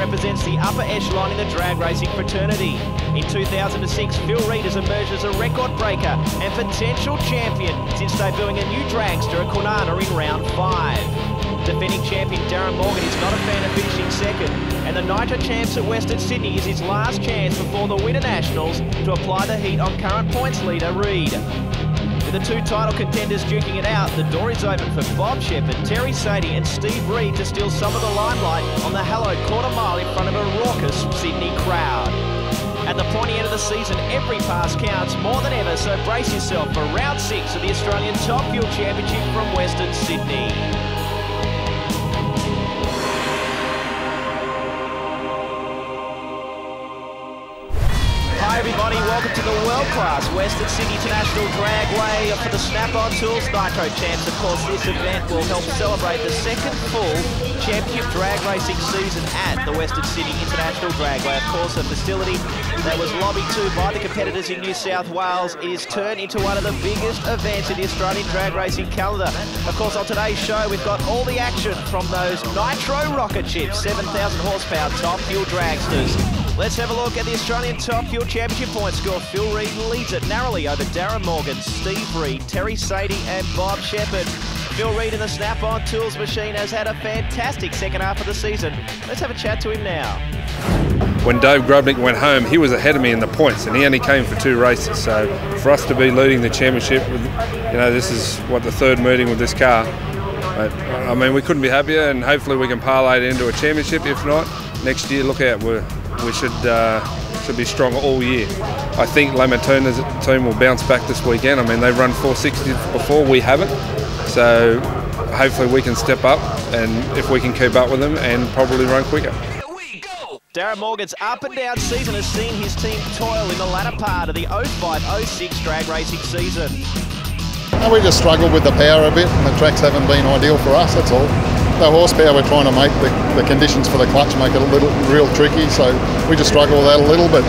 represents the upper echelon in the drag racing fraternity. In 2006, Phil Reid has emerged as a record breaker and potential champion since debuting a new dragster at Kwinana in round 5. Defending champion Darren Morgan is not a fan of finishing second, and the Nitro Champs at Western Sydney is his last chance before the Winter Nationals to apply the heat on current points leader Reid. With the two title contenders duking it out, the door is open for Bob Shepherd, Terry Sadie and Steve Reid to steal some of the limelight on the hallowed quarter mile in front of a raucous Sydney crowd. At the pointy end of the season, every pass counts more than ever, so brace yourself for round 6 of the Australian Top Fuel Championship from Western Sydney. Hi everybody, welcome to the world-class Western Sydney International Dragway for the Snap-on Tools Nitro Champs. Of course, this event will help celebrate the second full championship drag racing season at the Western Sydney International Dragway. Of course, a facility that was lobbied to by the competitors in New South Wales. It is turned into one of the biggest events in the Australian drag racing calendar. Of course, on today's show, we've got all the action from those Nitro rocket ships, 7,000 horsepower top fuel dragsters. Let's have a look at the Australian Top Fuel Championship point score. Phil Reid leads it narrowly over Darren Morgan, Steve Reid, Terry Sadie and Bob Shepherd. Phil Reid in the Snap-on Tools machine has had a fantastic second half of the season. Let's have a chat to him now. When Dave Grubnick went home, he was ahead of me in the points, and he only came for 2 races. So for us to be leading the championship, this is what the 3rd meeting with this car. I mean, we couldn't be happier, and hopefully we can parlay it into a championship. If not, next year, look out. We should be strong all year. I think Lamatuna's team will bounce back this weekend. I mean, they've run 460s before, we haven't. So hopefully we can step up, and if we can keep up with them and probably run quicker. Darren Morgan's up and down season has seen his team toil in the latter part of the 05-06 drag racing season. We just struggled with the power a bit, and the tracks haven't been ideal for us, that's all. The horsepower, we're trying to make the conditions for the clutch make it real tricky, so we just struggle with that a little bit.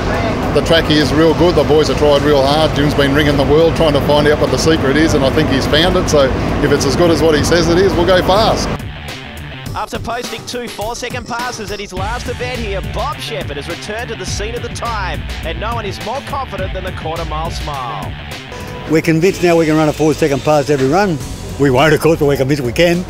The track here is real good, the boys have tried real hard. Jim's been ringing the world trying to find out what the secret is, and I think he's found it, so if it's as good as what he says it is, we'll go fast. After posting 2 4-second passes at his last event here, Bob Shepherd has returned to the scene of the time, and no one is more confident than the quarter mile smile. We're convinced now we can run a 4-second pass every run. We won't, of course, but we're convinced we can.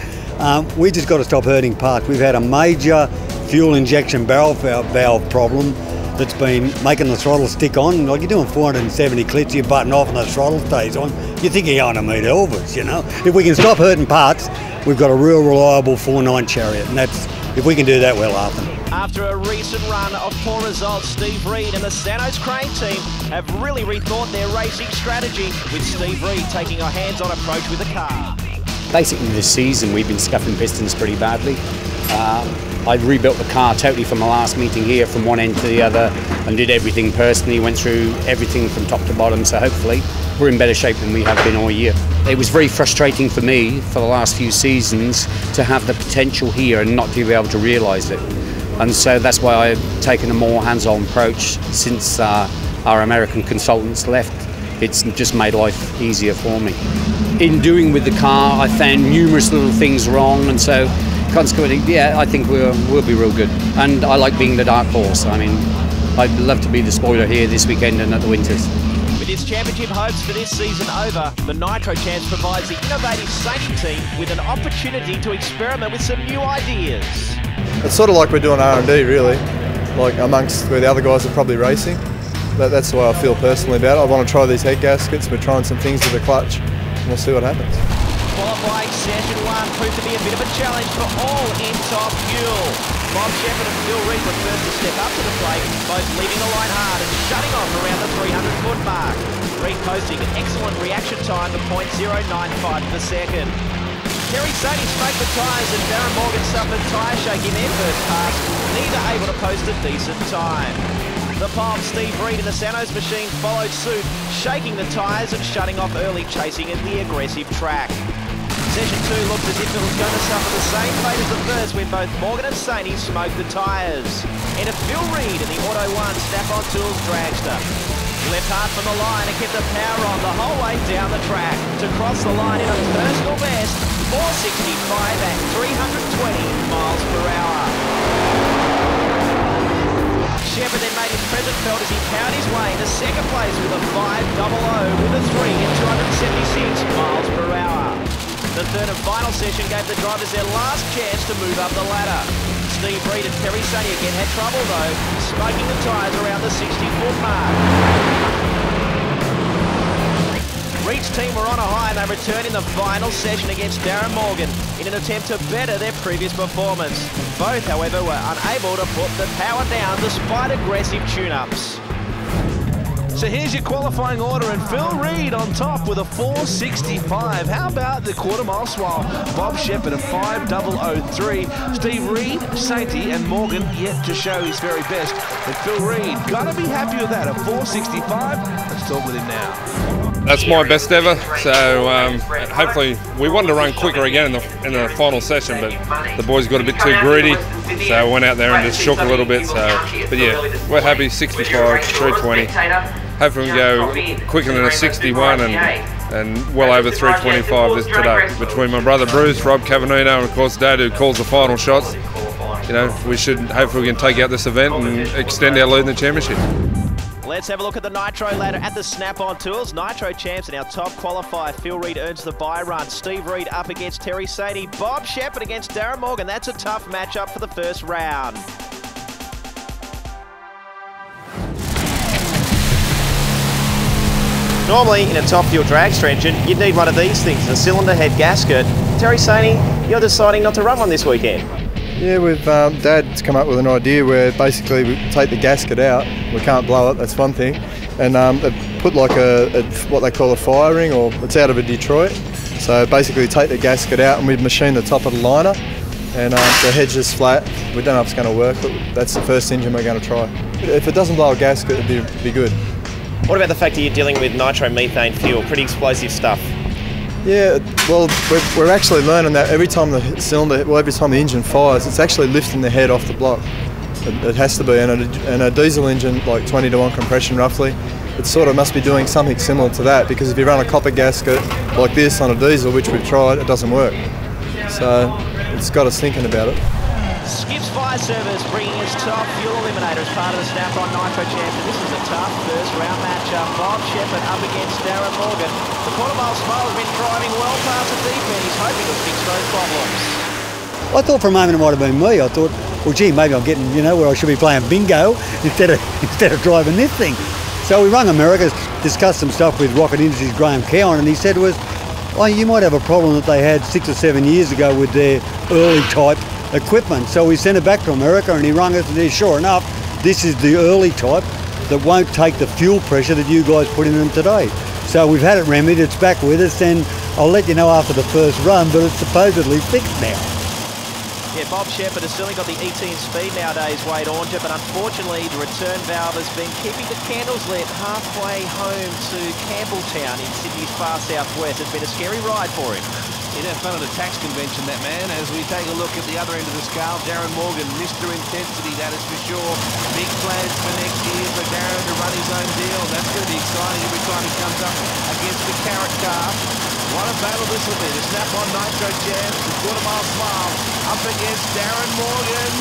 We just got to stop hurting parts. We've had a major fuel injection barrel valve problem that's been making the throttle stick on. Like, you're doing 470 clits, you button off and the throttle stays on. You think you're going to meet Elvis, you know. If we can stop hurting parts, we've got a real reliable 4.9 Chariot, and that's, if we can do that, we're laughing. After a recent run of poor results, Steve Reid and the Santos Crane team have really rethought their racing strategy, with Steve Reid taking a hands-on approach with the car. Basically this season we've been scuffing pistons pretty badly. I rebuilt the car totally from the last meeting here, from one end to the other, and did everything personally, went through everything from top to bottom, so hopefully we're in better shape than we have been all year. It was very frustrating for me for the last few seasons to have the potential here and not to be able to realise it. And so that's why I've taken a more hands-on approach since our American consultants left. It's just made life easier for me. In doing with the car, I found numerous little things wrong, and so consequently, yeah, I think we'll be real good. And I like being the dark horse. I mean, I'd love to be the spoiler here this weekend and at the Winters. With its championship hopes for this season over, the Nitro Champs provides the innovative Sadie team with an opportunity to experiment with some new ideas. It's sort of like we're doing R&D, really, like amongst where the other guys are probably racing. That's the way I feel personally about it. I want to try these head gaskets. We're trying some things with the clutch, and we'll see what happens. Qualifying session 1 proved to be a bit of a challenge for all in Top Fuel. Bob Shepherd and Phil Reid were first to step up to the plate, both leaving the line hard and shutting off around the 300-foot mark. Reid posting an excellent reaction time of .095 per second. Terry Sadie smoked the tyres and Darren Morgan suffered tyre shake in their first pass, neither able to post a decent time. The Palm Steve Reid in the Santos machine followed suit, shaking the tyres and shutting off early, chasing in the aggressive track. Session 2 looked as if it was going to suffer the same fate as the first when both Morgan and Saney smoked the tyres. And Phil Reid in the Auto 1 Snap-on Tools dragster. He left hard from the line and kept the power on the whole way down the track to cross the line in a personal best, 465 at 320 miles per hour. it felt as he powered his way into second place with a 5.00 with a 3 at 276 miles per hour. The third and final session gave the drivers their last chance to move up the ladder. Steve Reed and Terry Sonny again had trouble though, smoking the tyres around the 60-foot mark. Reed's team were on a high and they returned in the final session against Darren Morgan in an attempt to better their previous performance. Both, however, were unable to put the power down despite aggressive tune-ups. So here's your qualifying order, and Phil Reed on top with a 4.65. How about the quarter mile swell? Bob Shepherd a 5.003. Steve Reed, Sainty and Morgan yet to show his very best. And Phil Reed, gotta be happy with that, a 4.65. Let's talk with him now. That's my best ever, so hopefully we wanted to run quicker again in the final session, but the boys got a bit too greedy, so I went out there and just shook a little bit. So, but yeah, we're happy. 65, 320. Hopefully we can go quicker than a 61 and well over 325 this today. Between my brother Bruce, Rob Cavernino, and of course Dad, who calls the final shots, you know, we should hopefully we can take out this event and extend our lead in the championship. Let's have a look at the Nitro ladder at the Snap-on Tools. Nitro Champs and our top qualifier. Phil Reed earns the bye run. Steve Reed up against Terry Sadie. Bob Shepherd against Darren Morgan. That's a tough matchup for the first round. Normally, in a top fuel dragster engine, you'd need one of these things, a cylinder head gasket. Terry Sadie, you're deciding not to run one this weekend. Yeah, we've Dad's come up with an idea where basically we take the gasket out. We can't blow it, that's one thing, and they put like a what they call a fire ring, or it's out of a Detroit. So basically, take the gasket out and we machine the top of the liner, and the head's just flat. We don't know if it's going to work, but that's the first engine we're going to try. If it doesn't blow a gasket, it'd be good. What about the fact that you're dealing with nitromethane fuel? Pretty explosive stuff. Yeah, well, we're actually learning that every time the cylinder, well, every time the engine fires, it's actually lifting the head off the block. It has to be, and a diesel engine, like 20 to 1 compression roughly, it sort of must be doing something similar to that, because if you run a copper gasket like this on a diesel, which we've tried, it doesn't work. So it's got us thinking about it. Skips Fire Service bringing its top fuel eliminator as part of the Snap-on Nitro Champs. And this is a tough first round matchup. Bob Shepherd up against Darren Morgan. The quarter mile smile has been driving well past the deep end. He's hoping to fix those problems. I thought for a moment it might have been me. I thought, well, gee, maybe I'm getting, you know, where I should be playing bingo instead of driving this thing. So we rung America, discussed some stuff with Rocket Industries' Graham Cowan, and he said was, oh, you might have a problem that they had 6 or 7 years ago with their early type equipment. So we sent it back to America and he rung us and said, sure enough, this is the early type that won't take the fuel pressure that you guys put in them today. So we've had it remedied, it's back with us, and I'll let you know after the first run, but it's supposedly fixed now. Yeah, Bob Shepherd has certainly got the 18 speed nowadays, Wade Ornger, but unfortunately the return valve has been keeping the candles lit halfway home to Campbelltown in Sydney's far southwest. It's been a scary ride for him. He'd have fun at a tax convention, that man. As we take a look at the other end of the scale, Darren Morgan, Mr. Intensity, that is for sure. Big plans for next year for Darren to run his own deal. That's going to be exciting every time he comes up against the Carrot car. What a battle this will be. The Snap-on Nitro Champs, the quarter mile smile, up against Darren Morgan.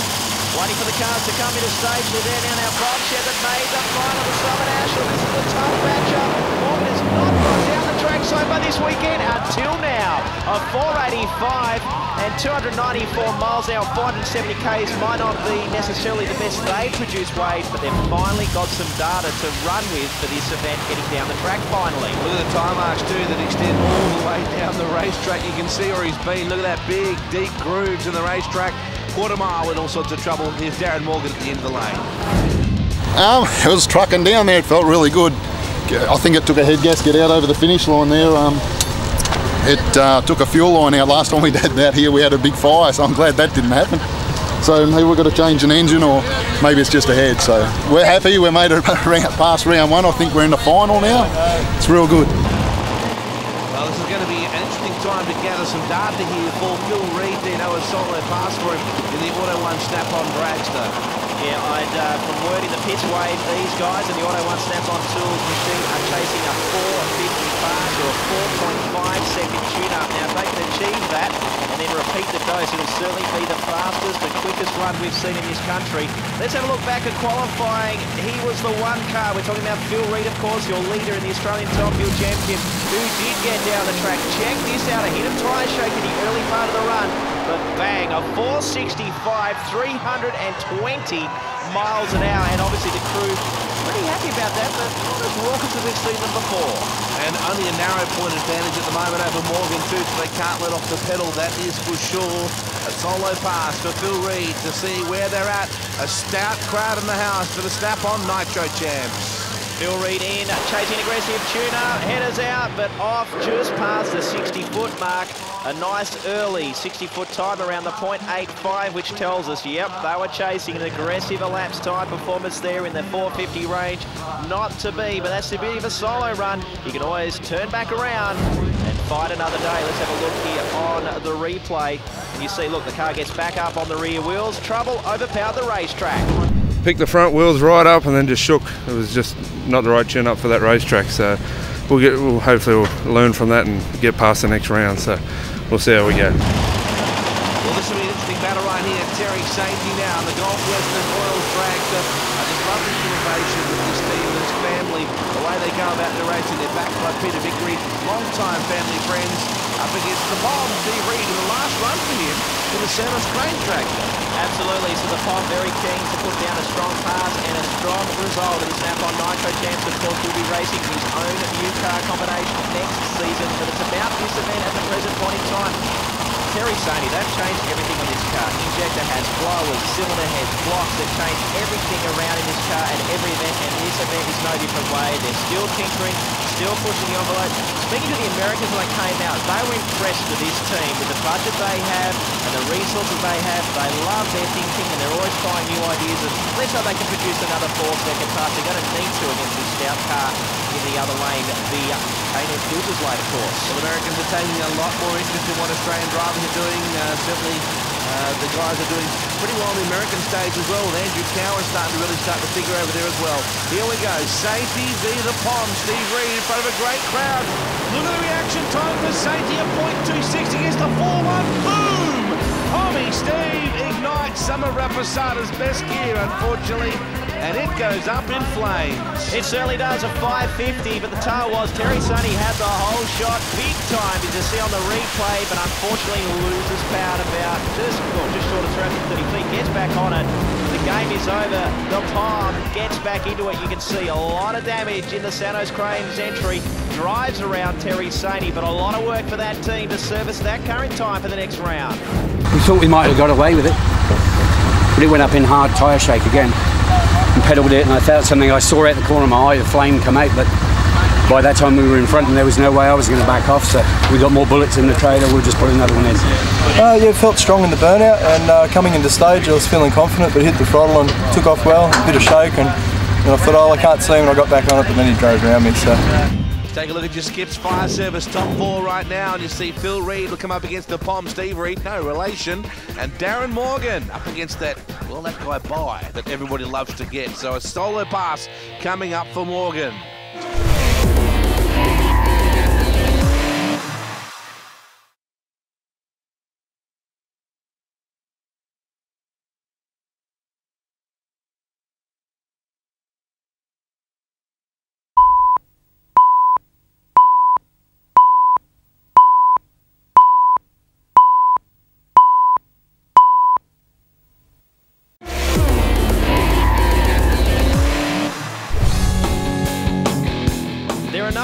Waiting for the cars to come into stage. They're there now. Bob Shepherd made the final of Southern Asheville. This is a tough matchup. Morgan has not gone down the track so far this weekend until now. A 485 and 294 miles an hour, 470 k's might not be necessarily the best they've produced, Wade, but they've finally got some data to run with for this event getting down the track finally. Look at the time marks too that extend all the way down the racetrack. You can see where he's been. Look at that big, deep grooves in the racetrack. Quarter mile in all sorts of trouble. Here's Darren Morgan at the end of the lane. It was trucking down there. It felt really good. I think it took a head gasket out over the finish line there. It took a fuel line out. Last time we did that here, we had a big fire, so I'm glad that didn't happen. So maybe we've got to change an engine, or maybe it's just a head. So we're happy. We made it past round one. I think we're in the final now. It's real good. Well, this is going to be an interesting time to gather some data here for Phil Reed. There, no a solid pass for him in the Auto 1 Snap-on dragster. Yeah, from word in the pitch, Wade, these guys in the Auto 1 Snap-on Tools machine are chasing a 4.50 pass or a 4.5 second tune-up. Now, if they can achieve that, and then repeat the dose. It'll certainly be the fastest and quickest run we've seen in this country. Let's have a look back at qualifying. He was the one car. We're talking about Phil Reid, of course, your leader in the Australian Top Fuel Championship, who did get down the track. Check this out, a hit and tyre shake in the early part of the run, but bang, a 465, 320 miles an hour, and obviously the crew pretty happy about that, but not as raucous as we've seen them before. And only a narrow point advantage at the moment over Morgan too, so they can't let off the pedal, that is for sure. A solo pass for Phil Reid to see where they're at. A stout crowd in the house for the Snap-on Nitro Champs. Phil Reid in, chasing aggressive tuner, headers out, but off just past the 60-foot mark. A nice early 60-foot time around the .85, which tells us, yep, they were chasing an aggressive elapsed time performance there in the 450 range. Not to be, but that's the beauty of a solo run. You can always turn back around and fight another day. Let's have a look here on the replay. And you see, look, the car gets back up on the rear wheels. Trouble overpowered the racetrack. Picked the front wheels right up and then just shook. It was just not the right tune up for that racetrack. So hopefully we'll learn from that and get past the next round. So we'll see how we go. Well, this will be an interesting battle right here. Terry Sainty now on the Gulf Western Oil track. I just love the innovation with this team and this family, the way they go about their racing. They're backed by Peter Vickery, long-time family friends, up against the bomb, Steve Reid, in the last run for him to the Santos Crane track. Absolutely, so the Pop very keen to put down a strong pass and a strong result in the Snap-on Nitro Champs. Of course, will be racing his own new car combination next season, but it's about this event at the present point in time. Terry Sainty, they've changed everything on this car. Injector has blowers, cylinder heads, blocks. They've changed everything around in this car at every event, and this event is no different way. They're still tinkering, still pushing the envelope. Speaking to the Americans when they came out, they were impressed with this team, with the budget they have and the resources they have. They love their thinking and they're always trying new ideas. And let's hope they can produce another 4-second pass. They're going to need to against this stout car in the other lane, the K&N Filters lane, of course. Well, Americans are taking a lot more interest in what Australian drivers are doing. Certainly, the guys are doing pretty well on the American stage as well. And Andrew Cowan's starting to really start to figure over there as well. Here we go. Sainty v. the Pom. Steve Reid in front of a great crowd. Look at the reaction time for Sainty at .26 against the 4-1. Boom! Pommy Steve ignites some of Rapasada's best gear, unfortunately. And it goes up in flames. It certainly does, a 550, but the tale was Terry Sainty had the whole shot big time, as you see on the replay, but unfortunately loses power at about just short of 330 feet, gets back on it. The game is over. The Palm gets back into it. You can see a lot of damage in the Santos Crane's entry. Drives around Terry Sainty, but a lot of work for that team to service that car in time for the next round. We thought we might have got away with it, but it went up in hard tyre shake again. And pedalled it, and I felt something. I saw out the corner of my eye, the flame come out, but by that time we were in front and there was no way I was going to back off, so we got more bullets in the trailer. We'll just put another one in. Yeah, felt strong in the burnout, and coming into stage I was feeling confident, but hit the throttle and took off well, a bit of shake, and I thought, oh, I can't see him, and I got back on it, but then he drove around me. So take a look at your Skips Fire Service top 4 right now, and you see Phil Reid will come up against the Pom, Steve Reid, no relation, and Darren Morgan up against that, well, that guy By that everybody loves to get. So a solo pass coming up for Morgan.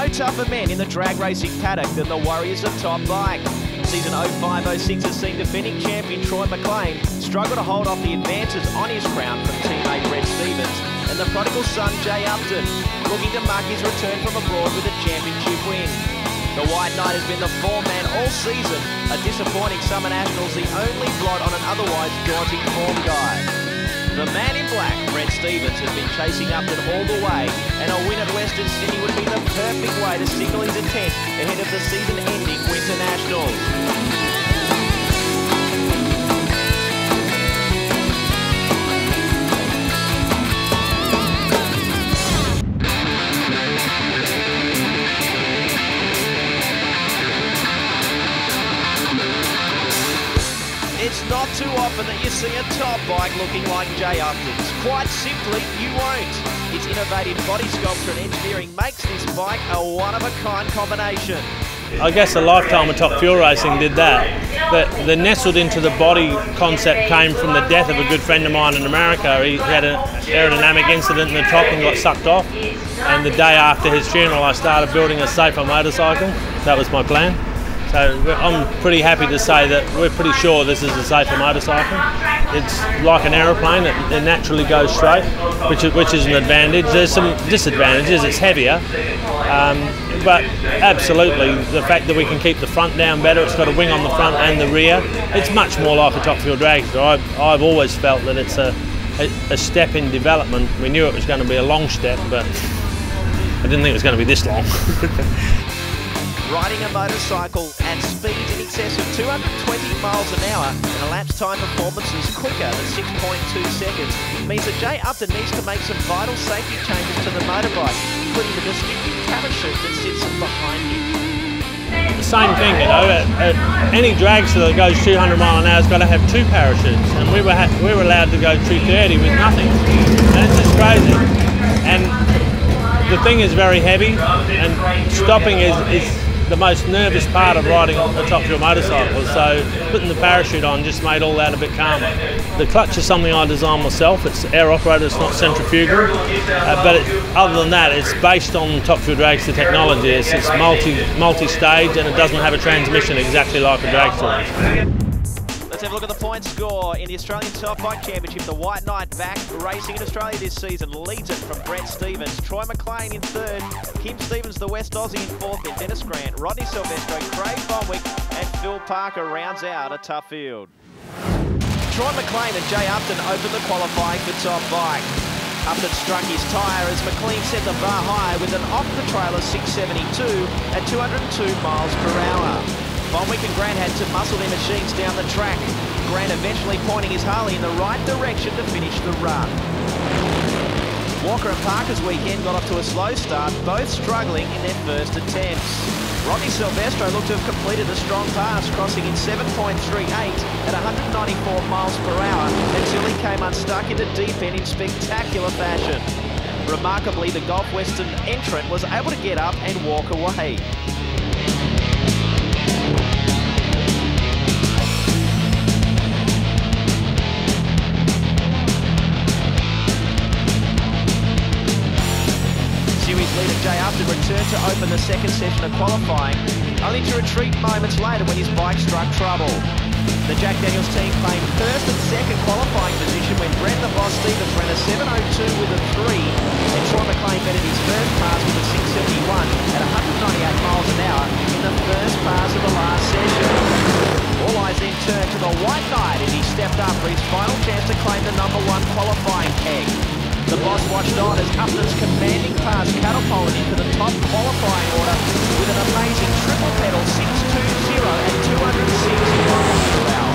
Tougher men in the drag racing paddock than the Warriors of Top Bike. Season 05-06 has seen defending champion Troy McLean struggle to hold off the advances on his crown from teammate Brett Stevens, and the prodigal son Jay Upton looking to mark his return from abroad with a championship win. The White Knight has been the form-man all season, a disappointing Summer Nationals, the only blot on an otherwise daunting form guy. The man in black, Brett Stevens, has been chasing Upton all the way, and a win at Western Sydney would be the perfect way to signal his intent ahead of the season-ending Winter Nationals. often that you see a top bike looking like Jay Upton's. Quite simply, you won't. Its innovative body sculpture and engineering makes this bike a one-of-a-kind combination. I guess a lifetime of Top Fuel Racing did that. The nestled into the body concept came from the death of a good friend of mine in America. He had an aerodynamic incident in the top and got sucked off. And the day after his funeral, I started building a safer motorcycle. That was my plan. So I'm pretty happy to say that we're pretty sure this is a safer motorcycle. It's like an aeroplane, it naturally goes straight, which is an advantage. There's some disadvantages, it's heavier, but absolutely the fact that we can keep the front down better, it's got a wing on the front and the rear, it's much more like a Top Fuel dragster. I've always felt that it's a step in development. We knew it was going to be a long step, but I didn't think it was going to be this long. Riding a motorcycle at speeds in excess of 220 miles an hour and elapsed time performances quicker than 6.2 seconds means that Jay Upton needs to make some vital safety changes to the motorbike, including the distinctive parachute that sits behind him. The same thing, you know, any dragster that goes 200 miles an hour has got to have 2 parachutes, and we were allowed to go 230 with nothing, and it's just crazy. And the thing is very heavy, and stopping is the most nervous part of riding a Top Fuel motorcycle, so putting the parachute on just made all that a bit calmer. The clutch is something I designed myself. It's air operated, it's not centrifugal, but other than that, it's based on Top Fuel dragster technology. It's multi-stage, and it doesn't have a transmission exactly like a dragster. Let's have a look at the point score in the Australian Top Bike Championship. The White Knight back racing in Australia this season leads it from Brett Stevens. Troy McLean in 3rd, Kim Stevens, the West Aussie, in 4th, then Dennis Grant, Rodney Silvestro, Craig Bonwick and Phil Parker rounds out a tough field. Troy McLean and Jay Upton opened the qualifying for Top Bike. Upton struck his tyre as McLean set the bar high with an off-the-trailer 672 at 202 miles per hour. Bonwick and Grant had to muscle their machines down the track, Grant eventually pointing his Harley in the right direction to finish the run. Walker and Parker's weekend got off to a slow start, both struggling in their first attempts. Rodney Silvestro looked to have completed a strong pass, crossing in 7.38 at 194 miles per hour until he came unstuck in the deep end in spectacular fashion. Remarkably, the Gulf Western entrant was able to get up and walk away. Leader Jay Upton returned to open the second session of qualifying, only to retreat moments later when his bike struck trouble. The Jack Daniels team claimed 1st and 2nd qualifying position when Brent the Boss Stevens ran a 702 with a 3, and Troy McLean betted his first pass with a 671 at 198 miles an hour in the first pass of the last session. All eyes then turned to the White Knight as he stepped up for his final chance to claim the #1 qualifying peg. The Boss watched on as Upton's commanding pass catapulted into the top qualifying order with an amazing triple pedal 620 at 260 miles per hour.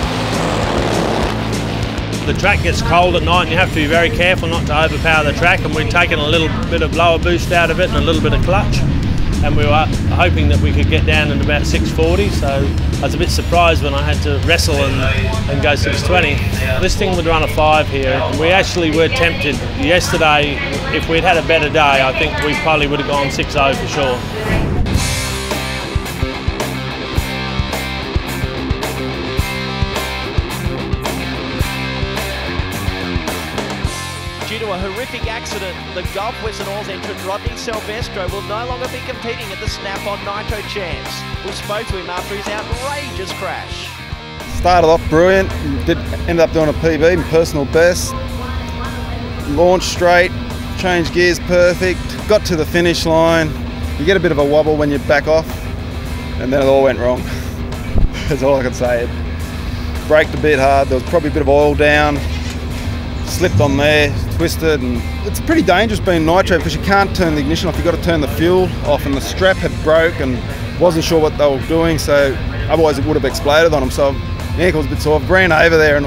The track gets cold at night and you have to be very careful not to overpower the track, and we'd taken a little bit of lower boost out of it and a little bit of clutch, and we were hoping that we could get down at about 640, so I was a bit surprised when I had to wrestle and go 620. This thing would run a 5 here. We actually were tempted yesterday. If we'd had a better day, I think we probably would have gone 6.0 for sure. Due to a horrific accident, the Gulf Western Oils entrant Rodney Silvestro will no longer be competing at the Snap-on Nitro Champs. We spoke to him after his outrageous crash. Started off brilliant, ended up doing a PB, personal best. Launched straight, changed gears perfect, got to the finish line. You get a bit of a wobble when you back off, and then it all went wrong. That's all I can say. It braked a bit hard, there was probably a bit of oil down. Slipped on there, twisted, and it's pretty dangerous being nitro because you can't turn the ignition off, you've got to turn the fuel off, and the strap had broke and wasn't sure what they were doing, so otherwise it would have exploded on them. So the ankle was a bit sore. I ran over there and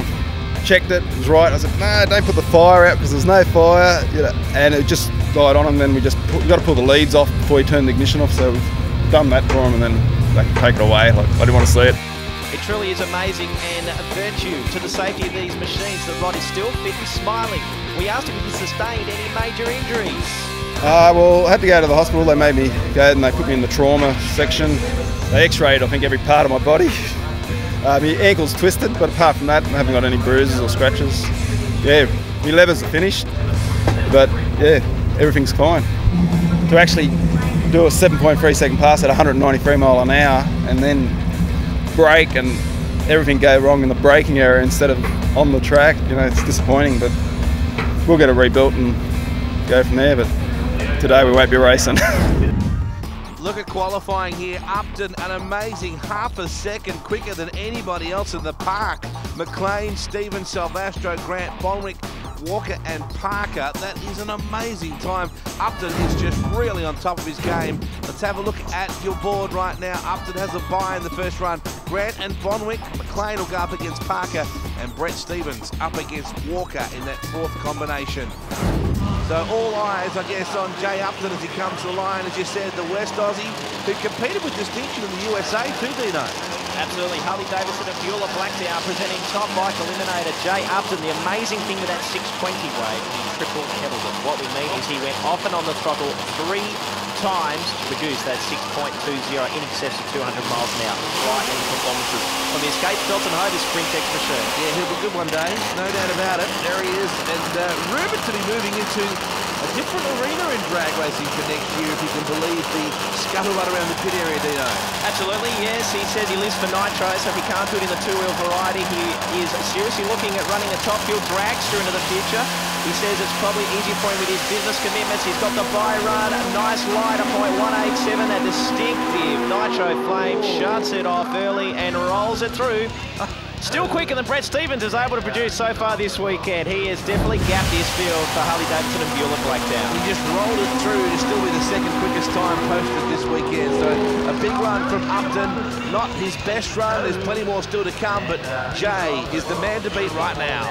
checked it was right. I said, no, don't put the fire out because there's no fire, you know, and it just died on, and then we got to pull the leads off before you turn the ignition off, so we've done that for them, and then they can take it away. Like, I didn't want to see it. It truly is amazing and a virtue to the safety of these machines that Rod is still fit and smiling. We asked him if he sustained any major injuries. Well, I had to go to the hospital. They made me go and they put me in the trauma section. They x-rayed, I think, every part of my body. My ankle's twisted, but apart from that, I haven't got any bruises or scratches. Yeah, my levers are finished, but yeah, everything's fine. To actually do a 7.3 second pass at 193 mile an hour and then brake and everything go wrong in the braking area instead of on the track, you know, it's disappointing, but we'll get it rebuilt and go from there. But today we won't be racing. Look at qualifying here. Upton, an amazing half a second quicker than anybody else in the park. McLean, Stevens, Salvastro, Grant, Bonwick, Walker and Parker. That is an amazing time. Upton is just really on top of his game. Let's have a look at your board right now. Upton has a bye in the first run. Grant and Bonwick. McLean will go up against Parker, and Brett Stevens up against Walker in that fourth combination. So all eyes, I guess, on Jay Upton as he comes to the line, as you said, the West Aussie, who competed with distinction in the USA too, Dino. Absolutely. Harley Davidson and Bueller Blacktown presenting top bike eliminator Jay Upton. The amazing thing with that 620 wave, he triple kettled it. What we mean is he went off and on the throttle 3 times to produce that 6.20 in excess of 200 miles an hour. Frightening performances from the Escape Belton Hobart Sprintex machine. Yeah, he'll be good one day, no doubt about it. There he is, and rumoured to be moving into a different arena in drag racing for next year, if you can believe the scuttlebutt around the pit area, Dino. Absolutely, yes. He says he lives for nitro, so if he can't do it in the two-wheel variety, he is seriously looking at running a top fuel dragster into the future. He says it's probably easier for him with his business commitments. He's got the buy run, a nice line of 0.187, that distinctive nitro flame, shuts it off early and rolls it through. Still quicker than Brett Stevens is able to produce so far this weekend. He has definitely gapped his field for Harley Davidson and Bueller Blacktown. He just rolled it through to still be the second quickest time posted this weekend. So a big run from Upton, not his best run. There's plenty more still to come, but Jay is the man to beat right now.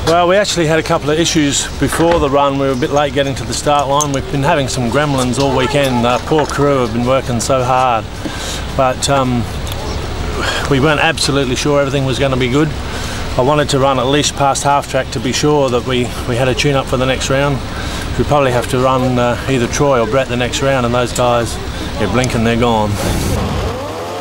Well, we actually had a couple of issues before the run. We were a bit late getting to the start line. We've been having some gremlins all weekend. Our poor crew have been working so hard. But we weren't absolutely sure everything was going to be good. I wanted to run at least past half track to be sure that we had a tune-up for the next round. We probably have to run either Troy or Brett the next round, and those guys, they're blinking, they're gone.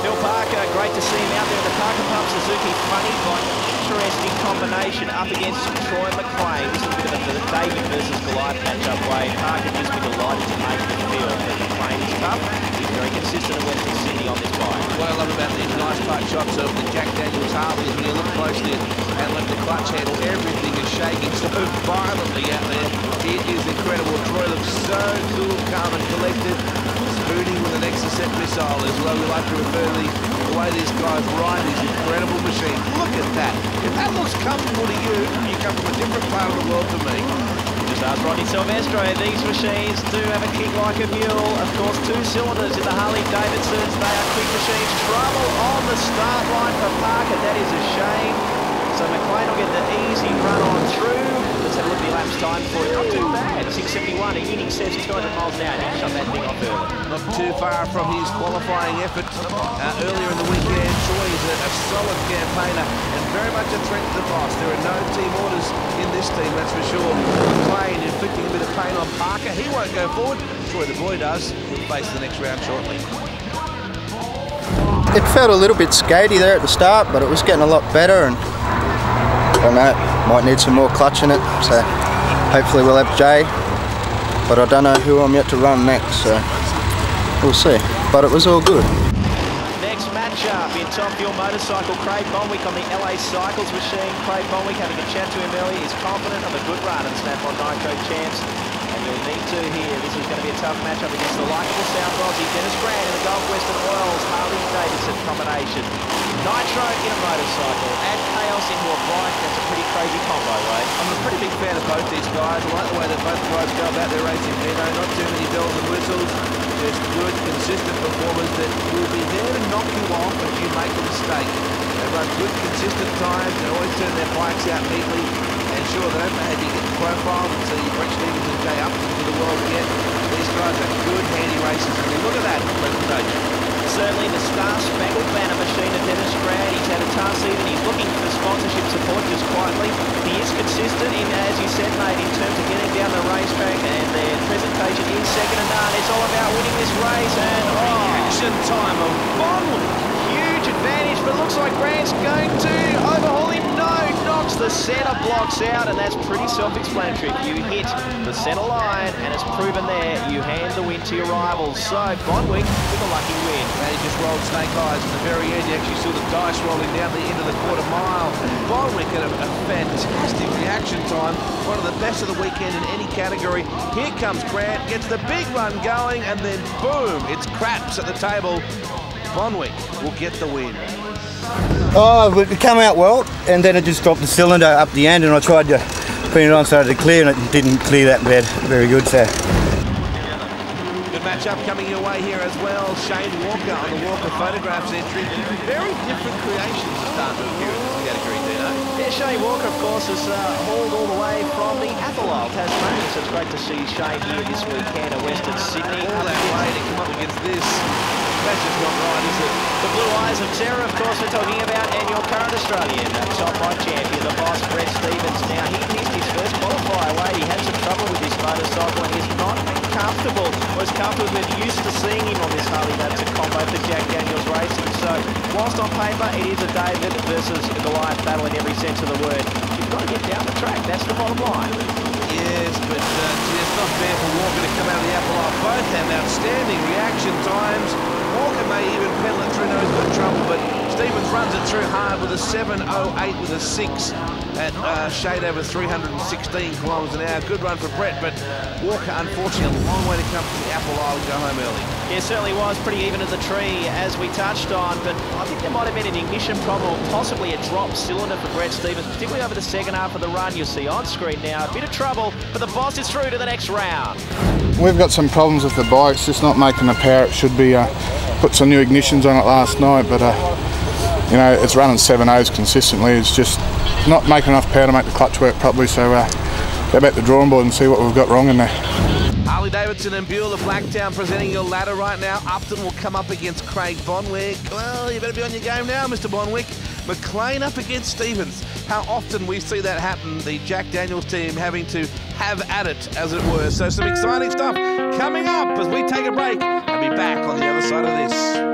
Bill Parker, great to see him out there in the Parker Pump Suzuki funny bike. Interesting combination up against Troy McLean. This is a bit of a David versus Goliath matchup way. Parker just be delighted to make the field, but McLean is tough. He's very consistent in Western Sydney on this bike. What I love about these nice part shots of the Jack Daniels Harley is when you look closely and let the clutch handle, everything is shaking so violently out there. It is incredible. Troy looks so cool, calm and collected. Spooning with an Exocet missile as well. We like to refer to the way these guys ride these incredible machines. Look at that. If that looks comfortable to you, you come from a different part of the world to me. Just ask Rodney Silvestro, these machines do have a kick like a mule. Of course, 2 cylinders in the Harley Davidsons. They are quick machines. Trouble on the start line for Parker. That is a shame. So McLean will get the easy run on through. Let's have a look at the elapsed time for it. Not too bad. 6:71 in excess of 200 miles an hour. He shot that thing off early. Not too far from his qualifying effort earlier in the weekend. Troy is a solid campaigner and very much a threat to the boss. There are no team orders in this team, that's for sure. McLean inflicting a bit of pain on Parker. He won't go forward. Troy the boy does. He'll face the next round shortly. It felt a little bit skatey there at the start, but it was getting a lot better, and I don't know, might need some more clutch in it, so hopefully we'll have Jay, but I don't know who I'm yet to run next, so we'll see. But it was all good. Next matchup in Top Fuel Motorcycle, Craig Bonwick on the LA Cycles machine. Craig Bonwick, having a chat to him earlier, is confident of a good run and Snap-on Nitro Champs. And you'll need to here. This is going to be a tough matchup against the likeable South Aussie Dennis Grant in the Gulf Western Oils Harley Davidson combination. Nitro in a motorcycle, add chaos into a bike. That's a pretty crazy combo, right? I'm a pretty big fan of both these guys. I like the way that both guys go about their racing. Not too many bells and whistles. Just good, consistent performers that will be there to knock you off if you make a mistake. They run good, consistent times. They always turn their bikes out neatly. And sure, they don't maybe get the profile that see Brett Stevens and Jay Upton to the world yet. These guys are good, handy racers. I mean, look at that presentation. certainly the star-spangled banner machine of Dennis Grant. He's had a tough season. He's looking for sponsorship support just quietly. He is consistent in, as you said, mate, in terms of getting down the racetrack, and their presentation is second to none. It's all about winning this race, and Reaction time of Bonwick. huge advantage, but it looks like Grant's going to overhaul him. No, knocks the centre blocks out, and that's pretty self-explanatory. If you hit the centre line, and it's proven there, you hand the win to your rivals. So Bonwick with a lucky win. And he just rolled snake eyes at the very end. You actually saw the dice rolling down the end of the quarter mile. Bonwick had a fantastic reaction time. One of the best of the weekend in any category. Here comes Grant, gets the big run going, and then boom, it's craps at the table. Bonwick will get the win. Oh, it came out well, and then it just dropped the cylinder up the end, and I tried to put it on so to clear, and it didn't clear that bad. Very good, so. Good matchup coming your way here as well. Shane Walker on the Walker Photographs entry. Very different creations to start with here in this category, Dino. Yeah, Shane Walker, of course, has hauled all the way from the Atholol, Tasmania, so it's great to see Shane here this weekend at Western Sydney. All that way to come up against this. That's just not right, is it? The Blue Eyes of Terror, of course, we're talking about, and your current Australian top five champion, the boss, Brett Stevens. Now, he missed his first qualifier away. He had some trouble with this motorcycle, and he's not been comfortable, or as comfortable as we're used to seeing him on this Harley Davidson combo for Jack Daniels Racing. So, whilst on paper, it is a David versus Goliath battle in every sense of the word. You've got to get down the track, that's the bottom line. Yes, but it's not fair for Walker to come out of the apple. Both have outstanding reaction times. Walker may even pedal it through, no, he's got trouble, but Stevens runs it through hard with a 7.08 with a 6 at shade over 316 kilometres an hour. Good run for Brett, but Walker, unfortunately, a long way to come to the Apple Isle and go home early. Yeah, it certainly was pretty even at the tree, as we touched on, but I think there might have been an ignition problem, or possibly a drop cylinder for Brett Stevens, particularly over the second half of the run. You'll see on screen now, a bit of trouble, but the boss is through to the next round. We've got some problems with the bike. It's just not making the power it should be. Put some new ignitions on it last night, but you know, it's running 7.0s consistently. It's just not making enough power to make the clutch work properly, so go back to the drawing board and see what we've got wrong in there. Harley Davidson and Buell of Blacktown presenting your ladder right now. Upton will come up against Craig Bonwick. Well, you better be on your game now, Mr. Bonwick. McLean up against Stevens. How often we see that happen, the Jack Daniels team having to have at it, as it were. So some exciting stuff coming up as we take a break and be back on the other side of this.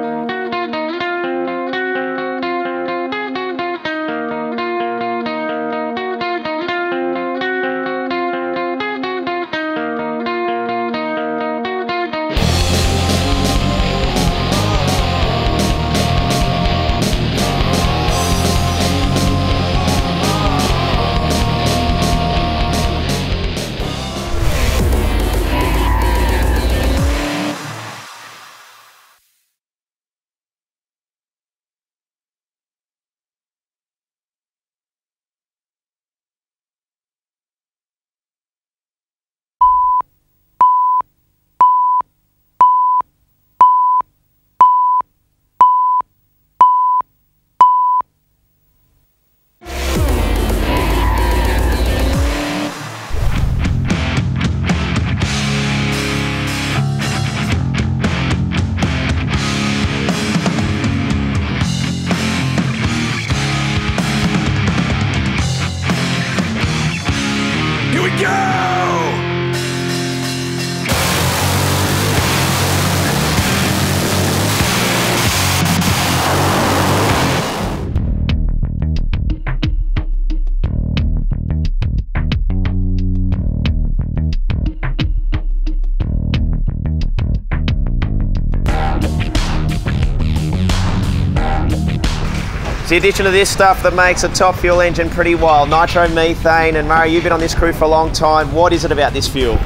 It's the addition of this stuff that makes a top fuel engine pretty wild. Nitromethane, and Murray, you've been on this crew for a long time. What is it about this fuel?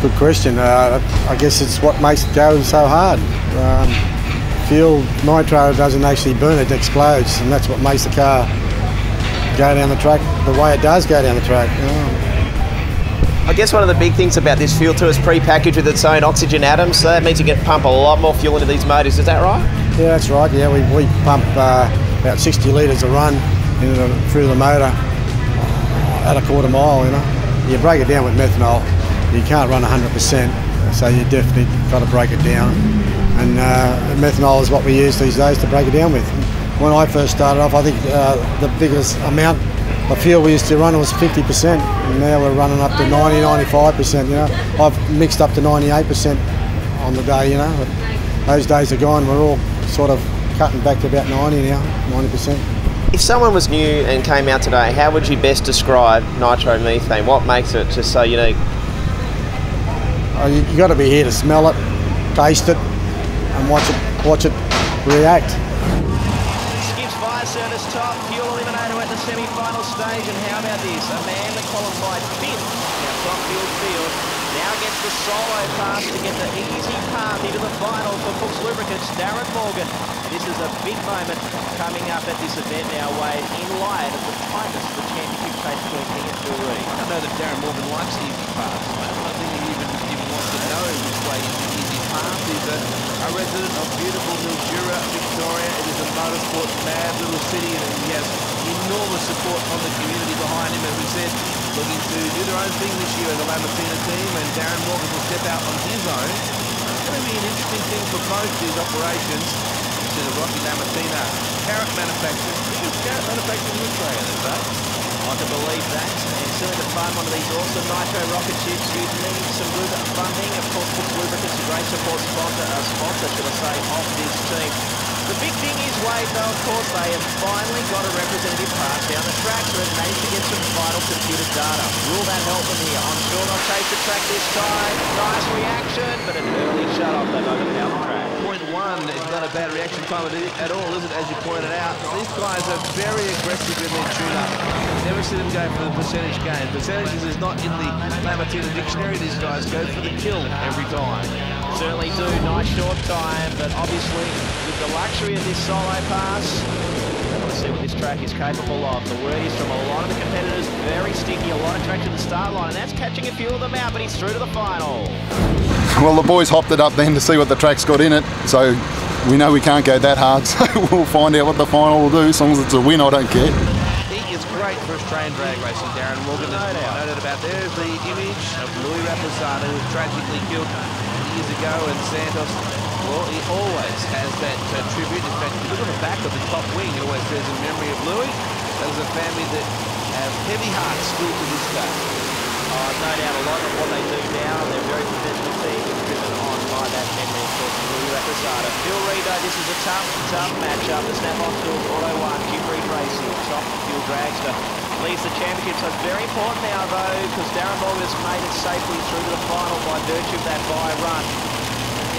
Good question. I guess it's what makes it go so hard. Fuel, nitro doesn't actually burn, it explodes, and that's what makes the car go down the track the way it does go down the track. I guess one of the big things about this fuel too is pre-packaged with its own oxygen atoms, so that means you can pump a lot more fuel into these motors, is that right? Yeah, that's right. Yeah, we pump about 60 litres a run through the motor at a quarter mile, you know. You break it down with methanol, you can't run 100%, so you definitely got to break it down. And methanol is what we use these days to break it down with. When I first started off, I think the biggest amount of fuel we used to run was 50%, and now we're running up to 90, 95%. You know, I've mixed up to 98% on the day. You know, but those days are gone. We're all sort of cutting back to about 90 now, 90%. If someone was new and came out today, how would you best describe nitromethane? What makes it just so unique? You got to be here to smell it, taste it, and watch it react. Skips fire service top, fuel eliminator at the semi-final stage, and how about this? Amanda qualified 5th in top field. Now gets the solo pass to get the easy path into the final for Brooks Lubricants, Darren Morgan. This is a big moment coming up at this event now, Wade, in light of the tightness of the championship chase between he and Phil Reid. I know that Darren Morgan likes easy paths. I don't think he even wants to know which way the easy path is. A resident of beautiful Mildura, Victoria. It is a motorsport mad little city, and he has enormous support from the community behind him, as we said, looking to do their own thing this year as a Lamartina team, and Darren Morgan will step out on his own. It's going to be an interesting thing for both these operations. To the Rocky Lamartina carrot manufacturer. Biggest carrot manufacturer in Australia, they say. I can believe that, and certainly to fund one of these awesome nitro rocket ships, you'd need some good funding. Of course, Brooks Lubricants, a great support sponsor, should I say, of this team. The big thing is, Wade, though, of course, they have finally got a representative pass down the track, so they've managed to get some vital computer data. Will that help them here? I'm sure they'll chase the track this time. Nice reaction, but an early shut-off. They've opened down the track. 0.1 is not a bad reaction time at all, is it, as you pointed out? These guys are very aggressive in their tune-up. Never see them go for the percentage gain. Percentages is not in the Lamartina dictionary. These guys go for the kill every time. Certainly do. Nice short time, but obviously with the luxury of this solo pass, let's see what this track is capable of. The word is from a lot of the competitors, very sticky, a lot of traction to the start line, and that's catching a few of them out, but he's through to the final. Well, the boys hopped it up then to see what the track's got in it, so we know we can't go that hard, so we'll find out what the final will do. As long as it's a win, I don't care. He is great for Australian drag racing, Darren Morgan. No doubt about. There's the image of Louis Raposado, who was tragically killed years ago, and Santos, well, he always has that tribute. In fact, if you look at the back of the top wing, it always says in memory of Louis. There's a family that have heavy hearts still to this day. No doubt a lot of what they do now, they're very professional team, driven on by that memory, of course, of Louis Raposado. Phil Reid, though, this is a tough matchup. The Snap-on Tools Auto 1, Jim Reid Racing, top fuel dragster, leads the championship. So it's very important now, though, because Darren Morgan has made it safely through to the final by virtue of that bye run.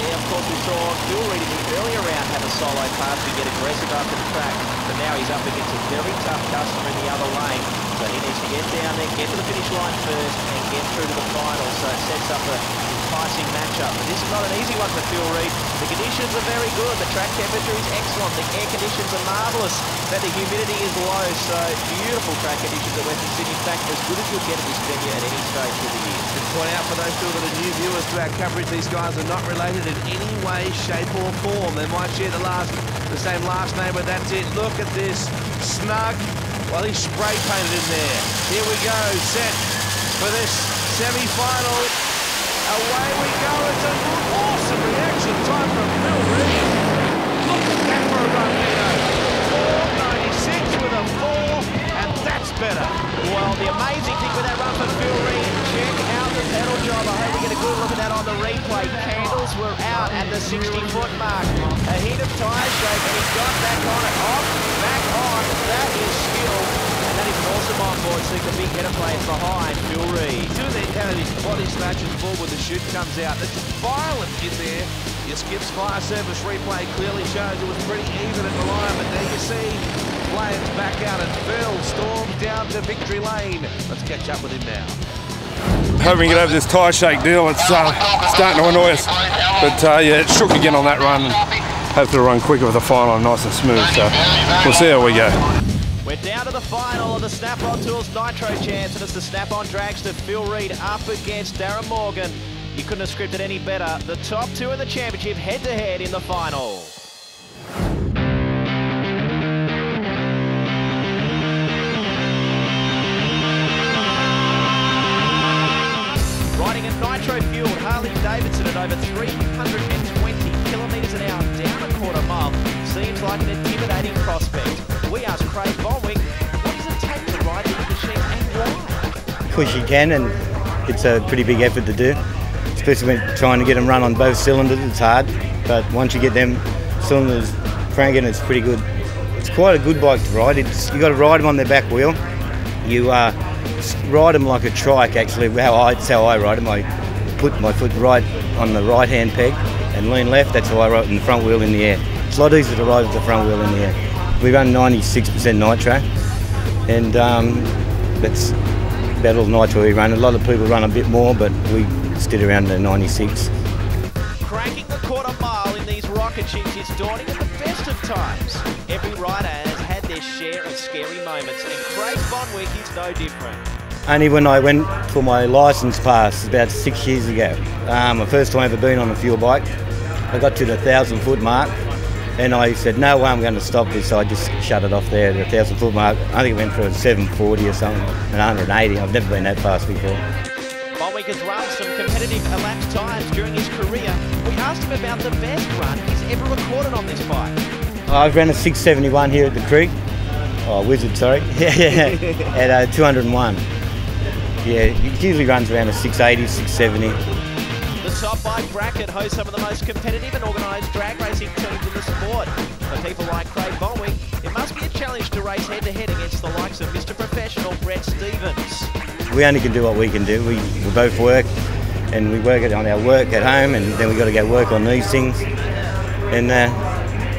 Yeah, of course, we saw Phil Reid in the earlier round have a solo pass to get aggressive after the track, but now he's up against a very tough customer in the other lane, so he needs to get down there, get to the finish line first, and get through to the final, so it sets up a enticing matchup. But this is not an easy one for Phil Reid. The conditions are very good, the track temperature is excellent, the air conditions are marvellous, but the humidity is low, so beautiful track conditions at Western Sydney. In fact, as good as you'll get at this venue at any stage through the year. To point out for those still that are new viewers to our coverage, these guys are not related in any way, shape or form. They might share the same last name, but that's it. Look at this. Snug. Well, he's spray painted in there. Here we go, set for this semi-final. Away we go. It's an awesome reaction time from Phil Reid. Look at that for a run, Nino. 4.96 with a 4, and that's better. Well, the amazing thing with that run for Phil Reid, check out the pedal job. I hope we get a good look at that on the replay. Candles were out at the 60-foot mark. A hint of tyre shake, and he got back on it. Off, back on. That is skill. And that is an awesome onboard, so the big header plays behind Phil Reid. As soon as his body snatches forward, the chute comes out. It's violent in there. Your Skip's fire service replay clearly shows it was pretty even at the line, but there you see Flames back out and Phil storms down to victory lane. Let's catch up with him now. Hoping to get over this tyre shake deal. It's starting to annoy us. But yeah, it shook again on that run. Hopefully it'll run quicker with the final and nice and smooth. So we'll see how we go. We're down to the final of the Snap-on Tools Nitro Champs, and it's the Snap-on dragster Phil Reid up against Darren Morgan. You couldn't have scripted any better. The top two in the championship head-to-head in the final. Riding a nitro-fueled Harley-Davidson at over 320 kilometres kilometres an hour down a quarter mile seems like an intimidating prospect. We asked Craig Bonwick, what does it take to ride this machine and why? Push you can, and it's a pretty big effort to do, especially when trying to get them run on both cylinders. It's hard, but once you get them cylinders cranking, it's pretty good. It's quite a good bike to ride. You got to ride them on their back wheel. You ride them like a trike, actually. That's how I ride them. I put my foot right on the right hand peg and lean left. That's how I ride in the front wheel in the air. It's a lot easier to ride with the front wheel in the air. We run 96% nitro, and that's about all nitro we run. A lot of people run a bit more, but we stick around the 96. Cranking the quarter mile in these rocket ships is daunting at the best of times. Every rider has had their share of scary moments, and Craig Bonwick is no different. Only when I went for my licence pass about 6 years ago, my first time ever been on a fuel bike, I got to the 1,000-foot mark, and I said, no way, I'm going to stop this. So I just shut it off there at the 1,000-foot mark. I think it went for a 740 or something, and 180. I've never been that fast before. Bonwick has run some competitive elapsed times during his career. We asked him about the best run he's ever recorded on this bike. I've ran a 671 here at the Creek. Oh, Wizard, sorry. At 201. Yeah, it usually runs around a 680, 670. The top bike bracket hosts some of the most competitive and organised drag racing teams in the sport. For people like Craig Bonwick, it must be a challenge to race head-to-head against the likes of Mr. Professional Brett Stevens. We only can do what we can do. We both work, and we work on our work at home, and then we've got to go work on these things. And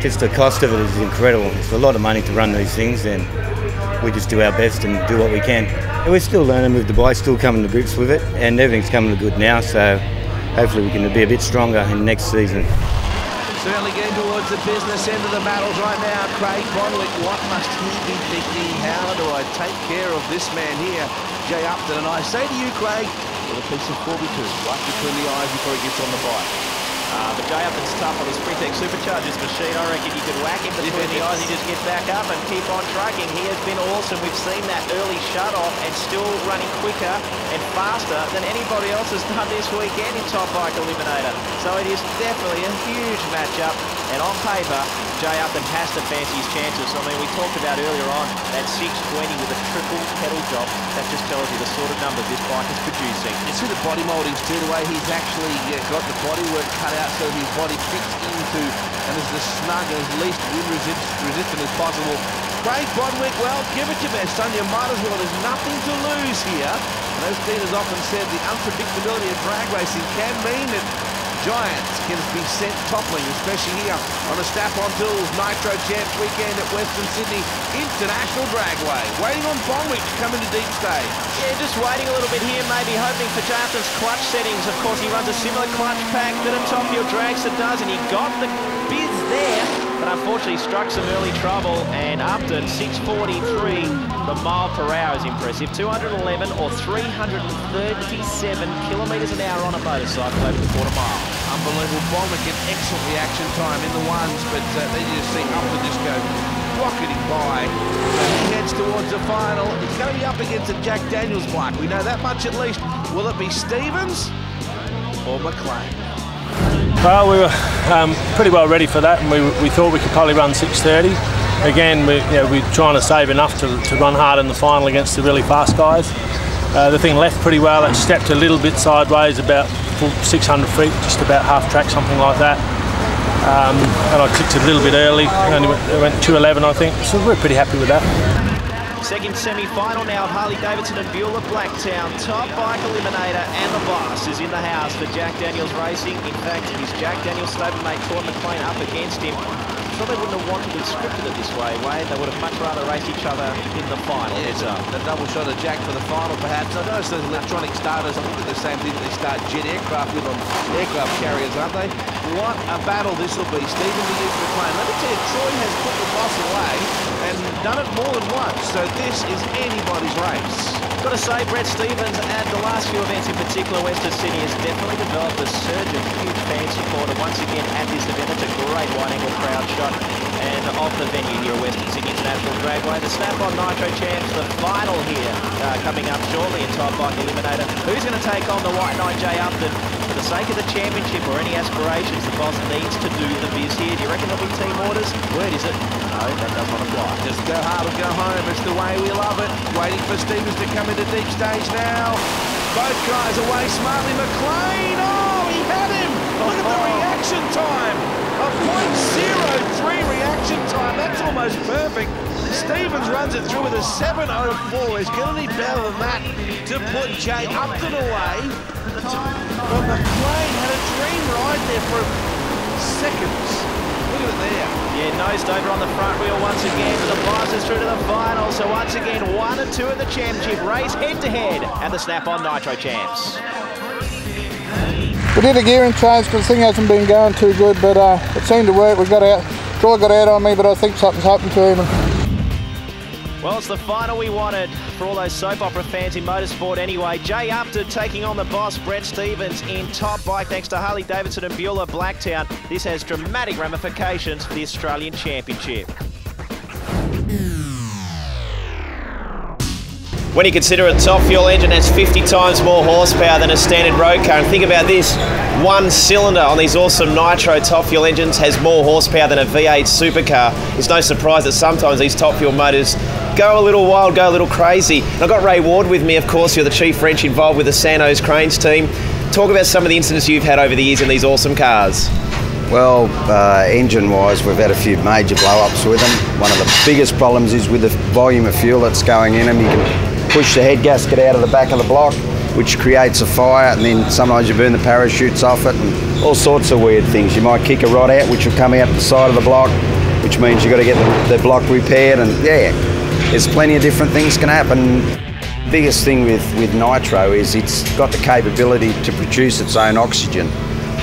just the cost of it is incredible. It's a lot of money to run these things, and we just do our best and do what we can. And we're still learning with the bike, still coming to grips with it, and everything's coming to good now, so hopefully we can be a bit stronger in next season. Certainly getting towards the business end of the battles right now. Craig Bonwick, what must he be thinking? How do I take care of this man here, Jay Upton? And I say to you, Craig, with a piece of 42 right between the eyes before he gets on the bike. But Jay Upton's tough on the Sprintex Superchargers machine. I reckon you could whack him between the eyes. He just gets back up and keep on trucking. He has been awesome. We've seen that early shut-off and still running quicker and faster than anybody else has done this weekend in Top Bike Eliminator. So it is definitely a huge matchup. And on paper, Jay Upton has to fancy his chances. I mean, we talked about earlier on that 620 with a triple pedal job. That just tells you the sort of numbers this bike is producing. You see the body mouldings too, the way he's actually got the bodywork cut out so his body fits into and is as snug and as least wind resistant as possible. Craig Bonwick, well, give it your best, son. You might as well. There's nothing to lose here. And as Dean has often said, the unpredictability of drag racing can mean that giants can be sent toppling, especially here on the Snap-on Tools Nitro Champs weekend at Western Sydney International Dragway. Waiting on Bonwick to come into deep stage. Yeah, just waiting a little bit here, maybe hoping for Jonathan's clutch settings. Of course, he runs a similar clutch pack that a Top Fuel Dragster does, and he got the biz there, but unfortunately struck some early trouble, and Upton, 643, the mile per hour is impressive. 211 or 337 kilometres an hour on a motorcycle over the quarter mile. Unbelievable. Bonwick, an excellent reaction time in the ones, but then you just see Upton just go rocketing by. So he heads towards the final. He's going to be up against a Jack Daniels bike. We know that much at least. Will it be Stevens or McLean? Well, we were pretty well ready for that, and we thought we could probably run 6:30. Again, we're trying to save enough to run hard in the final against the really fast guys. The thing left pretty well. It stepped a little bit sideways, about 600 feet, just about half track, something like that. And I clicked a little bit early. Only went 2:11, I think. So we're pretty happy with that. Second semi-final now of Harley-Davidson and Bueller Blacktown. Top Bike Eliminator, and the boss is in the house for Jack Daniels Racing. In fact, his Jack Daniels stablemate Claude McLean up against him. I'm sure they wouldn't have wanted to have scripted it this way, Wade. They would have much rather raced each other in the final. Yeah, a double shot of Jack for the final, perhaps. I noticed those electronic starters, I think they're the same thing they start jet aircraft with on aircraft carriers, aren't they? What a battle this will be. Stephen against McLean. Let me tell you, Troy has put the boss away and done it more than once, so this is anybody's race. Got to say, Brett Stevens at the last few events in particular, Western Sydney, has definitely developed a surge of huge fan support. And once again at this event, it's a great wide-angle crowd shot. And off the venue here at Western Sydney International Dragway, the Snap-on Nitro Champs, the final here, coming up shortly in Top Bike Eliminator. Who's going to take on the White Knight Jay Upton? for the sake of the championship or any aspirations, the boss needs to do the biz here. Do you reckon there'll be team orders? Word is it? No, that does not apply. Just go hard or go home. It's the way we love it. Waiting for Stevens to come into deep stage now. Both guys away smartly. McLean, oh, he had him. Look at the reaction time. A .03 reaction time. That's almost perfect. Stevens runs it through with a 7.04. He's going to need better than that to put Jay Upton away. But McLean had a dream ride there for seconds. Look at it there. Yeah, nosed over on the front wheel once again, but the Blasters through to the final. So once again, 1 and 2 in the championship race, head-to-head at the Snap-on Nitro Champs. We did a gearing change because the thing hasn't been going too good, but it seemed to work. We got out. Troy got out on me, but I think something's happened to him. Well, it's the final we wanted for all those soap opera fans in motorsport anyway. Jay Upton taking on the boss, Brett Stevens, in top bike thanks to Harley Davidson and Beulah Blacktown. This has dramatic ramifications for the Australian Championship. When you consider a top fuel engine has 50 times more horsepower than a standard road car, and think about this, one cylinder on these awesome nitro top fuel engines has more horsepower than a V8 supercar. It's no surprise that sometimes these top fuel motors go a little wild, go a little crazy. And I've got Ray Ward with me, of course, you're the chief wrench involved with the Sandoz Cranes team. Talk about some of the incidents you've had over the years in these awesome cars. Well, engine-wise, we've had a few major blow-ups with them. One of the biggest problems is with the volume of fuel that's going in them. You can push the head gasket out of the back of the block, which creates a fire, and then sometimes you burn the parachutes off it, and all sorts of weird things. You might kick a rod out, which will come out the side of the block, which means you've got to get the block repaired, and yeah, there's plenty of different things can happen. The biggest thing with nitro is it's got the capability to produce its own oxygen,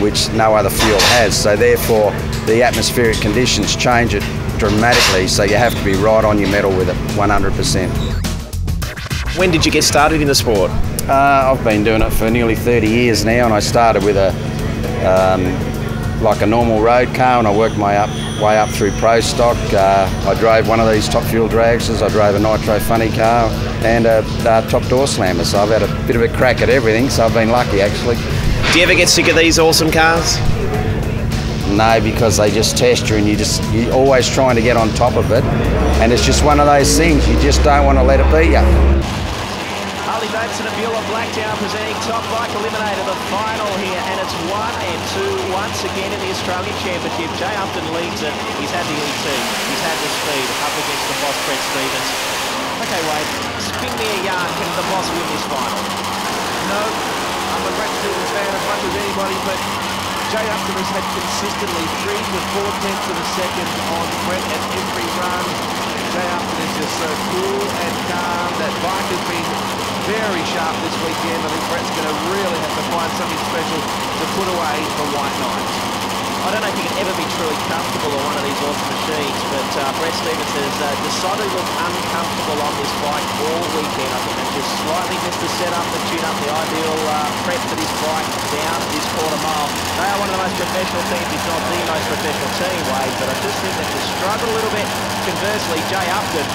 which no other fuel has, so therefore the atmospheric conditions change it dramatically, so you have to be right on your metal with it, 100%. When did you get started in the sport? I've been doing it for nearly 30 years now, and I started with like a normal road car, and I worked my way up through pro stock. I drove one of these top fuel dragsters, I drove a nitro funny car, and a top door slammer, so I've had a bit of a crack at everything, so I've been lucky actually. Do you ever get sick of these awesome cars? No, because they just test you, and you're always trying to get on top of it, and it's just one of those things, you just don't want to let it beat you. Harley Davidson and Beulah Blacktown presenting Top Bike Eliminator, the final here, and it's 1 and 2 once again in the Australian Championship. Jay Upton leads it. He's had the ET, he's had the speed up against the boss, Brett Stevens. Okay, Wade, spin me a yarn. Can the boss win this final? No, I'm a Brett Stevens fan as much as anybody, but Jay Upton has had consistently 3 to 4 tenths of a second on Brett at every run. Jay Upton is just so cool and calm. That bike has been very sharp this weekend. I think Brett's going to really have to find something special to put away for White Knight. I don't know if you can ever be truly comfortable on one of these awesome machines, but Brett Stevens has decided to look uncomfortable on this bike all weekend. I think they've just slightly missed the setup, the tune-up, the ideal prep for this bike down this quarter mile. They are one of the most professional teams, if not the most professional team, Wade, but I just think they've just struggled a little bit. Conversely, Jay Upton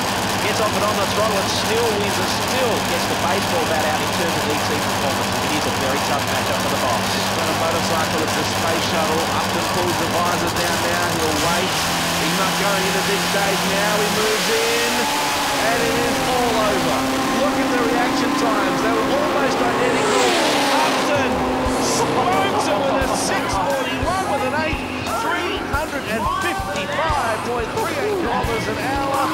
gets off it on the throttle and still wins and still gets the baseball bat out in terms of ET performance. It is a very tough matchup for the boss. It's not a motorcycle, it's a space shuttle. Upton pulls the visor down now, he'll wait. He's not going into deep stage now, he moves in, and it is all over. Look at the reaction times, they were almost identical. Upton smokes it with a 641 with an 355.38 kilometers an hour.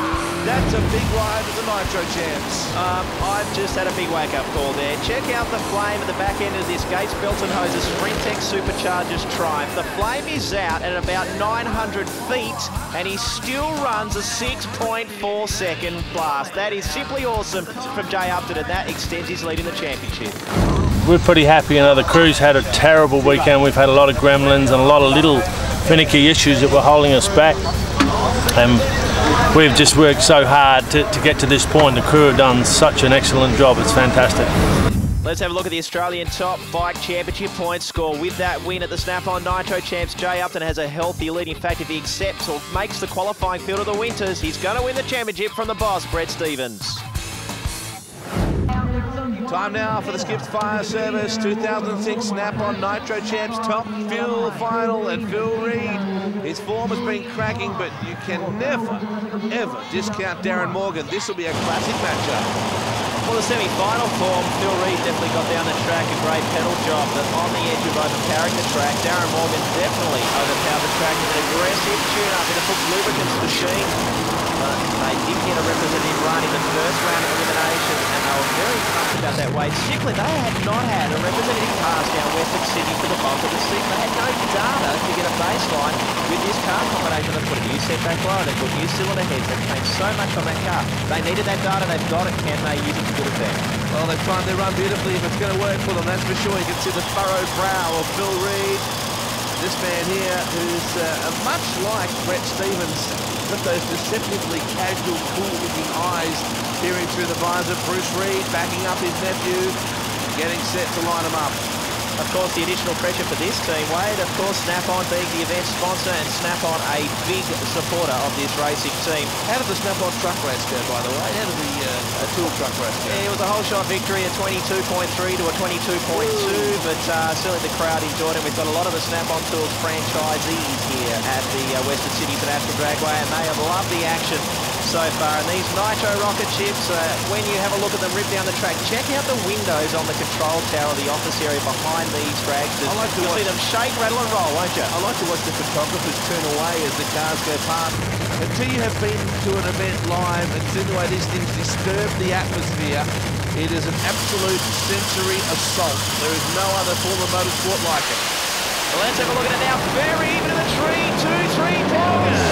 That's a big ride at the Nitro Champs. I've just had a big wake-up call there. Check out the flame at the back end of this Gates Belton Hoses Sprintex Superchargers Triumph. The flame is out at about 900 feet, and he still runs a 6.4 second blast. That is simply awesome from Jay Upton, and that extends his lead in the championship. We're pretty happy. You know, the crew's had a terrible weekend. We've had a lot of gremlins and a lot of little finicky issues that were holding us back. We've just worked so hard to get to this point. The crew have done such an excellent job. It's fantastic. Let's have a look at the Australian Top Bike Championship point score. With that win at the Snap-on Nitro Champs, Jay Upton has a healthy lead. In fact, if he accepts or makes the qualifying field of the Winters, he's going to win the championship from the boss, Brett Stevens. Time now for the Skips Fire Service 2006 Snap-on Nitro Champs Top Fuel Final, and Phil Reid. His form has been cracking, but you can never, ever discount Darren Morgan. This will be a classic matchup. For the semi-final form, Phil Reid definitely got down the track, a great pedal job, but on the edge of overpowering the track, Darren Morgan definitely overpowered the track with an aggressive tune-up in a Fuchs Lubricants machine. But they did get a representative run in the first round of elimination, and they were very pumped about that weight. Particularly, they had not had a representative pass down Western Sydney for the bulk of the season. They had no data to get a baseline with this car combination. They put a new setback blower, they put new cylinder heads, they paid so much on that car. They needed that data, they've got it. Can they use it to good effect? Well, they've timed their run beautifully. If it's going to work for them, that's for sure. You can see the furrowed brow of Phil Reid. This man here, who's much like Brett Stevens, with those deceptively casual, cool-looking eyes peering through the visor. Bruce Reid backing up his nephew, getting set to line him up. Of course, the additional pressure for this team, Wade, of course, Snap-on being the event sponsor and Snap-on a big supporter of this racing team. How did the Snap-on truck race go, by the way? How did the tool truck race go? Yeah, it was a whole shot victory, a 22.3 to a 22.2, but certainly the crowd enjoyed it. We've got a lot of the Snap-on Tools franchisees here at the Western Sydney International Dragway, and they have loved the action so far. And these Nitro rocket ships, when you have a look at them rip down the track, check out the windows on the control tower, the office area behind these dragsters. You'll see them shake, rattle and roll, won't you? I like to watch the photographers turn away as the cars go past. Until you have been to an event live and seen the way these things disturb the atmosphere, it is an absolute sensory assault. There is no other form of motorsport like it. Well, let's have a look at it now. Very even to the tree, 2-3 Morgan.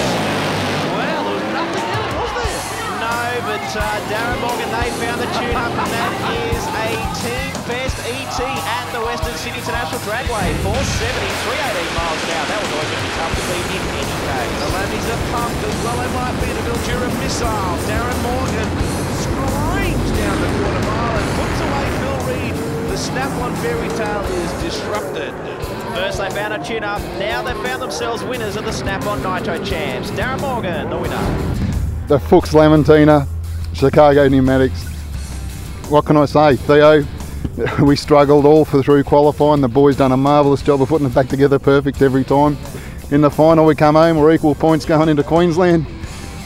Well, there was nothing in it, was there? No, but Darren Morgan, they found the tune-up, and that is a team best ET at the Western Sydney International Dragway. 470, 318 miles an hour. That was always going to be tough to beat in any case. The Lammies are pumped as well. They might be the Mildura missile. Darren Morgan screams down the quarter mile and puts away Phil Reid. The Snap-on fairy tale is disrupted. First they found a tune-up, now they've found themselves winners of the Snap-on Nitro Champs. Darren Morgan, the winner. The Fuchs Lamantina, Chicago Pneumatics. What can I say, Theo? We struggled all through qualifying. The boys done a marvellous job of putting it back together perfect every time. In the final we come home, we're equal points going into Queensland.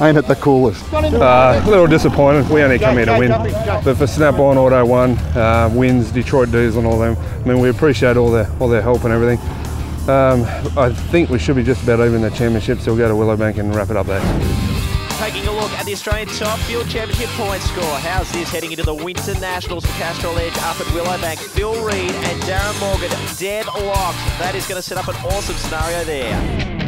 Ain't it the coolest? A little disappointed. We only come here to win. But for Snap-on, Auto 1, Wins, Detroit Diesel and all them, I mean, we appreciate all their help and everything. I think we should be just about even the championship, so we'll go to Willowbank and wrap it up there. Taking a look at the Australian Top Fuel Championship point score. How's this heading into the Winter Nationals for Castrol Edge up at Willowbank? Phil Reid and Darren Morgan deadlocked. That is going to set up an awesome scenario there.